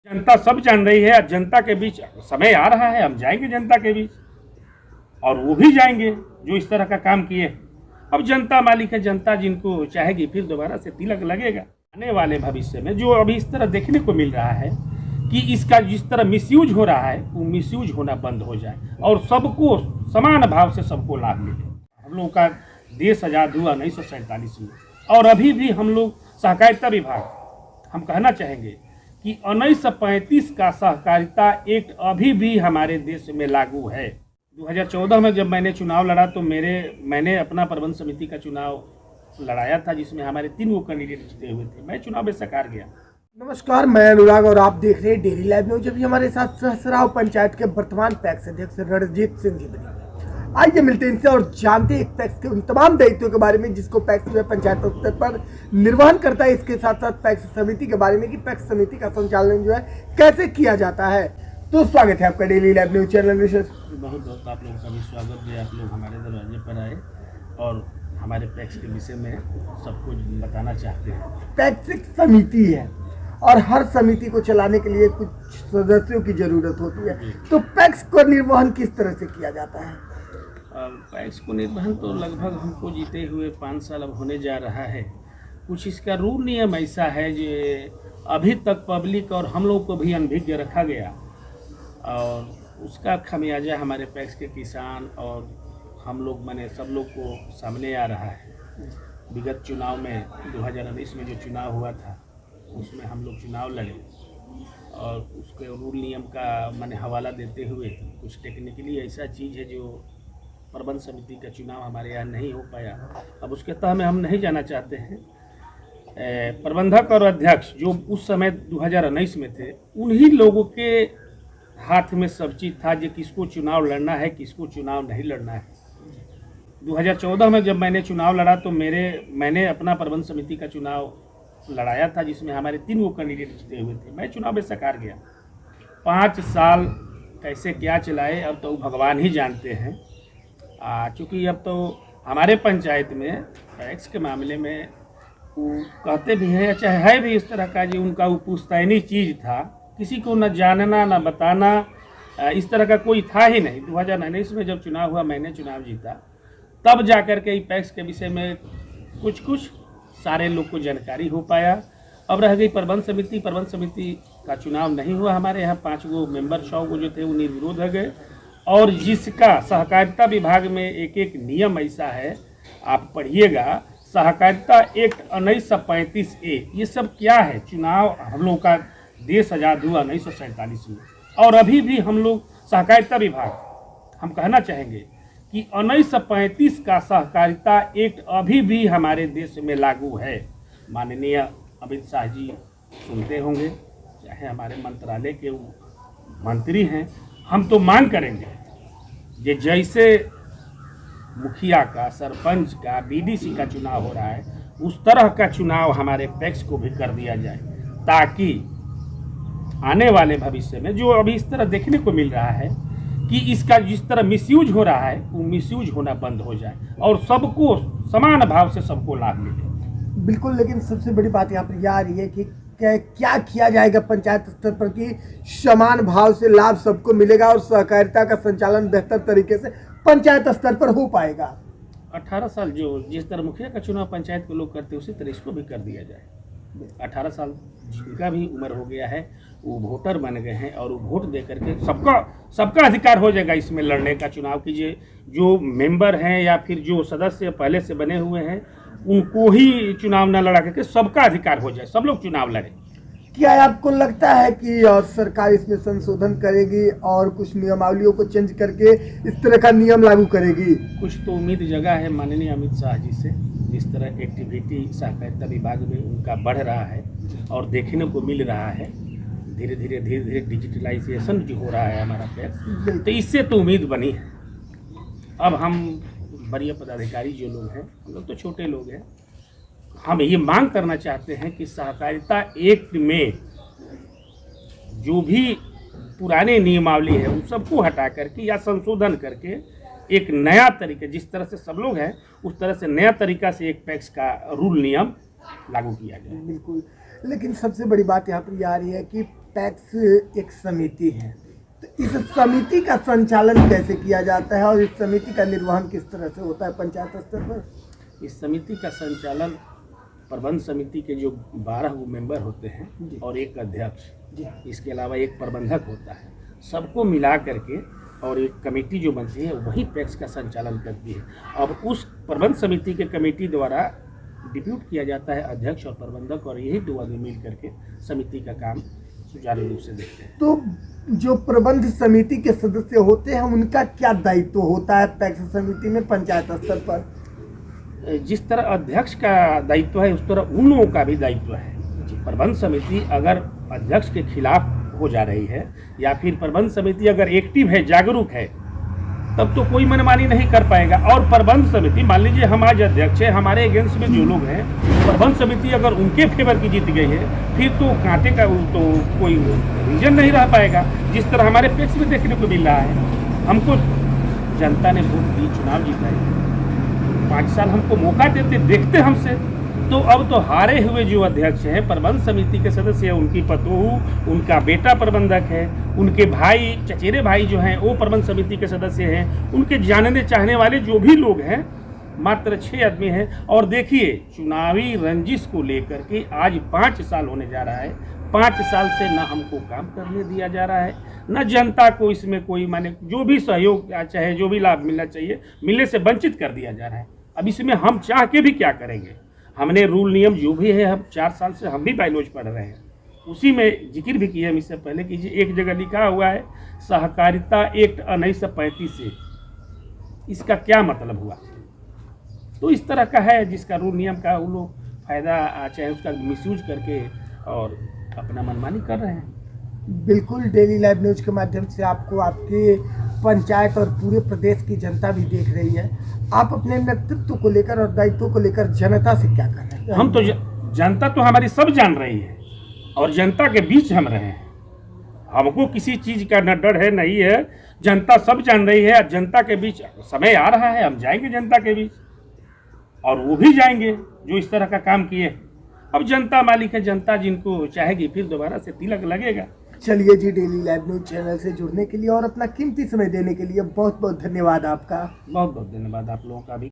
जनता सब जान रही है। जनता के बीच समय आ रहा है, हम जाएंगे जनता के बीच, और वो भी जाएंगे जो इस तरह का काम किए। अब जनता मालिक है, जनता जिनको चाहेगी फिर दोबारा से तिलक लगेगा। आने वाले भविष्य में जो अभी इस तरह देखने को मिल रहा है कि इसका जिस तरह मिसयूज हो रहा है, वो मिसयूज होना बंद हो जाए और सबको समान भाव से सबको लाभ मिले। हम लोग का देश आज़ाद हुआ 1947 में, और अभी भी हम लोग सहकारिता विभाग, हम कहना चाहेंगे कि 1935 का सहकारिता एक्ट अभी भी हमारे देश में लागू है। 2014 में जब मैंने चुनाव लड़ा तो मैंने अपना प्रबंध समिति का चुनाव लड़ाया था, जिसमें हमारे 3 वो कैंडिडेट जीते हुए थे। मैं चुनाव में सकार गया। नमस्कार, मैं अनुराग और आप देख रहे हैं डेली लाइव न्यूज। अभी हमारे साथ सहसराव पंचायत के वर्तमान पैक्स अध्यक्ष रणजीत सिंह जी बने। आइए मिलते हैं इनसे और जानते हैं पैक्स के उन तमाम दायित्वों के बारे में जिसको पैक्स जो है पंचायत स्तर पर निर्वहन करता है। इसके साथ साथ पैक्स समिति के बारे में कि पैक्स समिति का संचालन जो है कैसे किया जाता है। तो स्वागत है आपका डेली लाइव न्यूज चैनल में। बहुत बहुत आप लोगों का भी स्वागत है। आप लोग हमारे दरवाजे पर आए और हमारे पैक्स के विषय में सब कुछ बताना चाहते हैं। पैक्स एक समिति है और हर समिति को चलाने के लिए कुछ सदस्यों की जरूरत होती है, तो पैक्स को निर्वहन किस तरह से किया जाता है? पैक्स को निर्वहन तो लगभग हमको जीते हुए 5 साल अब होने जा रहा है। कुछ इसका रूल नियम ऐसा है जो अभी तक पब्लिक और हम लोग को भी अनभिज्ञ रखा गया, और उसका खमियाजा हमारे पैक्स के किसान और हम लोग मैंने सब लोग को सामने आ रहा है। विगत चुनाव में 2019 में जो चुनाव हुआ था उसमें हम लोग चुनाव लड़े, और उसके रूल नियम का मैंने हवाला देते हुए कुछ टेक्निकली ऐसा चीज़ है जो प्रबंध समिति का चुनाव हमारे यहाँ नहीं हो पाया। अब उसके तह में हम नहीं जाना चाहते हैं। प्रबंधक और अध्यक्ष जो उस समय 2019 में थे, उन्हीं लोगों के हाथ में सब चीज़ था जो किसको चुनाव लड़ना है, किसको चुनाव नहीं लड़ना है। 2014 में जब मैंने चुनाव लड़ा तो मैंने अपना प्रबंध समिति का चुनाव लड़ाया था, जिसमें हमारे 3 वो कैंडिडेट जीते हुए थे। मैं चुनाव में सकार गया। 5 साल कैसे क्या चलाए अब तो भगवान ही जानते हैं। चूँकि अब तो हमारे पंचायत में पैक्स के मामले में वो कहते भी हैं, अच्छा है भी इस तरह का जो उनका वो पुश्तैनी चीज़ था, किसी को न जानना न बताना, इस तरह का कोई था ही नहीं। 2019 में जब चुनाव हुआ, मैंने चुनाव जीता, तब जाकर के पैक्स के विषय में कुछ सारे लोग को जानकारी हो पाया। अब रह गई प्रबंध समिति का चुनाव नहीं हुआ। हमारे यहाँ 5 गो मेंबर 100 गो जो थे वो निर्विरोध हो गए, और जिसका सहकारिता विभाग में एक नियम ऐसा है, आप पढ़िएगा, सहकारिता एक्ट 1935A। ये सब क्या है? चुनाव, हम लोग का देश आज़ाद हुआ 1947 में, और अभी भी हम लोग सहकारिता विभाग, हम कहना चाहेंगे कि 1935 का सहकारिता एक्ट अभी भी हमारे देश में लागू है। माननीय अमित शाह जी सुनते होंगे, चाहे हमारे मंत्रालय के मंत्री हैं। हम तो मांग करेंगे कि जैसे मुखिया का, सरपंच का, बीडीसी का चुनाव हो रहा है, उस तरह का चुनाव हमारे पैक्स को भी कर दिया जाए, ताकि आने वाले भविष्य में जो अभी इस तरह देखने को मिल रहा है कि इसका जिस तरह मिसयूज हो रहा है, वो मिसयूज होना बंद हो जाए और सबको समान भाव से सबको लाभ मिले। बिल्कुल, लेकिन सबसे बड़ी बात यहाँ पर यह आ रही है कि क्या किया जाएगा पंचायत स्तर पर कि समान भाव से लाभ सबको मिलेगा और सहकारिता का संचालन बेहतर तरीके से पंचायत स्तर पर हो पाएगा। 18 साल जो जिस तरह मुखिया का चुनाव पंचायत के लोग करते हैं, उसी तरह इसको भी कर दिया जाए। 18 साल जिनका भी उम्र हो गया है वो वोटर बन गए हैं, और वो वोट दे करके सबका अधिकार हो जाएगा इसमें लड़ने का। चुनाव कीजिए, जो मेंबर हैं या फिर जो सदस्य पहले से बने हुए हैं, उनको ही चुनाव न लड़ा करके सबका अधिकार हो जाए, सब लोग चुनाव लड़े। क्या आपको लगता है कि सरकार इसमें संशोधन करेगी और कुछ नियमावलियों को चेंज करके इस तरह का नियम लागू करेगी? कुछ तो उम्मीद जगह है माननीय अमित शाह जी से। जिस तरह एक्टिविटी सहकारिता विभाग में उनका बढ़ रहा है और देखने को मिल रहा है, धीरे धीरे डिजिटलाइजेशन जो हो रहा है हमारा पैक्स, तो इससे तो उम्मीद बनी है। अब हम वरीय पदाधिकारी जो लोग हैं, हम लोग तो छोटे लोग हैं, हम ये मांग करना चाहते हैं कि सहकारिता एक्ट में जो भी पुराने नियमावली है उन सबको हटा करके या संशोधन करके एक नया तरीके, जिस तरह से सब लोग हैं उस तरह से नया तरीका से एक पैक्स का रूल नियम लागू किया जाए। बिल्कुल, लेकिन सबसे बड़ी बात यहाँ पर यह आ रही है कि पैक्स एक समिति है, तो इस समिति का संचालन कैसे किया जाता है और इस समिति का निर्वहन किस तरह से होता है पंचायत स्तर पर? इस समिति का संचालन प्रबंध समिति के जो 12 मेंबर होते हैं जी। और एक अध्यक्ष, जी। इसके अलावा एक प्रबंधक होता है, सबको मिला करके और एक कमेटी जो बनती है वही पैक्स का संचालन करती है। अब उस प्रबंध समिति के कमेटी द्वारा डिप्यूट किया जाता है अध्यक्ष और प्रबंधक, और यही दो आदमी मिल करके समिति का काम सुचारू रूप से देखते हैं। तो जो प्रबंध समिति के सदस्य होते हैं उनका क्या दायित्व होता है पैक्स समिति में पंचायत स्तर पर? जिस तरह अध्यक्ष का दायित्व है उस तरह उन लोगों का भी दायित्व है। प्रबंध समिति अगर अध्यक्ष के खिलाफ हो जा रही है या फिर प्रबंध समिति अगर एक्टिव है, जागरूक है, तब तो कोई मनमानी नहीं कर पाएगा। और प्रबंध समिति, मान लीजिए हम आज अध्यक्ष है, हमारे अगेंस्ट में जो लोग हैं, प्रबंध समिति अगर उनके फेवर की जीत गई है, फिर तो कांटे का तो कोई रीजन नहीं रह पाएगा। जिस तरह हमारे पैक्स में देखने को मिल रहा है, हमको जनता ने वोट दी, चुनाव जीताई, 5 साल हमको मौका देते, देखते हमसे, तो अब तो हारे हुए जो अध्यक्ष हैं, प्रबंध समिति के सदस्य हैं, उनकी पतोहू, उनका बेटा प्रबंधक है, उनके भाई, चचेरे भाई जो हैं वो प्रबंध समिति के सदस्य हैं, उनके जानने चाहने वाले जो भी लोग हैं, मात्र 6 आदमी हैं। और देखिए, चुनावी रंजिश को लेकर के आज 5 साल होने जा रहा है, 5 साल से न हमको काम करने दिया जा रहा है, न जनता को इसमें कोई माने जो भी सहयोग चाहे जो भी लाभ मिलना चाहिए, मिलने से वंचित कर दिया जा रहा है। अब इसमें हम चाह के भी क्या करेंगे? हमने रूल नियम जो भी है, हम 4 साल से हम भी बायलॉज पढ़ रहे हैं, उसी में जिक्र भी किया हम इससे पहले कि एक जगह लिखा हुआ है सहकारिता एक्ट 1935 से, इसका क्या मतलब हुआ? तो इस तरह का है, जिसका रूल नियम का वो लोग फायदा चाहे उसका मिसयूज करके और अपना मनमानी कर रहे हैं। बिल्कुल, डेली लाइव न्यूज के माध्यम से आपको आपके पंचायत और पूरे प्रदेश की जनता भी देख रही है। आप अपने नेतृत्व को लेकर और दायित्व को लेकर जनता से क्या कर रहे हैं? हम तो जनता तो हमारी सब जान रही है और जनता के बीच हम रहे हैं, हमको किसी चीज का न डर है नहीं है, जनता सब जान रही है। जनता के बीच समय आ रहा है, हम जाएंगे जनता के बीच, और वो भी जाएंगे जो इस तरह का काम किए। अब जनता मालिक है, जनता जिनको चाहेगी फिर दोबारा से तिलक लगेगा। चलिए जी, डेली लाइव न्यूज चैनल से जुड़ने के लिए और अपना कीमती समय देने के लिए बहुत बहुत धन्यवाद आपका। बहुत बहुत धन्यवाद आप लोगों का भी।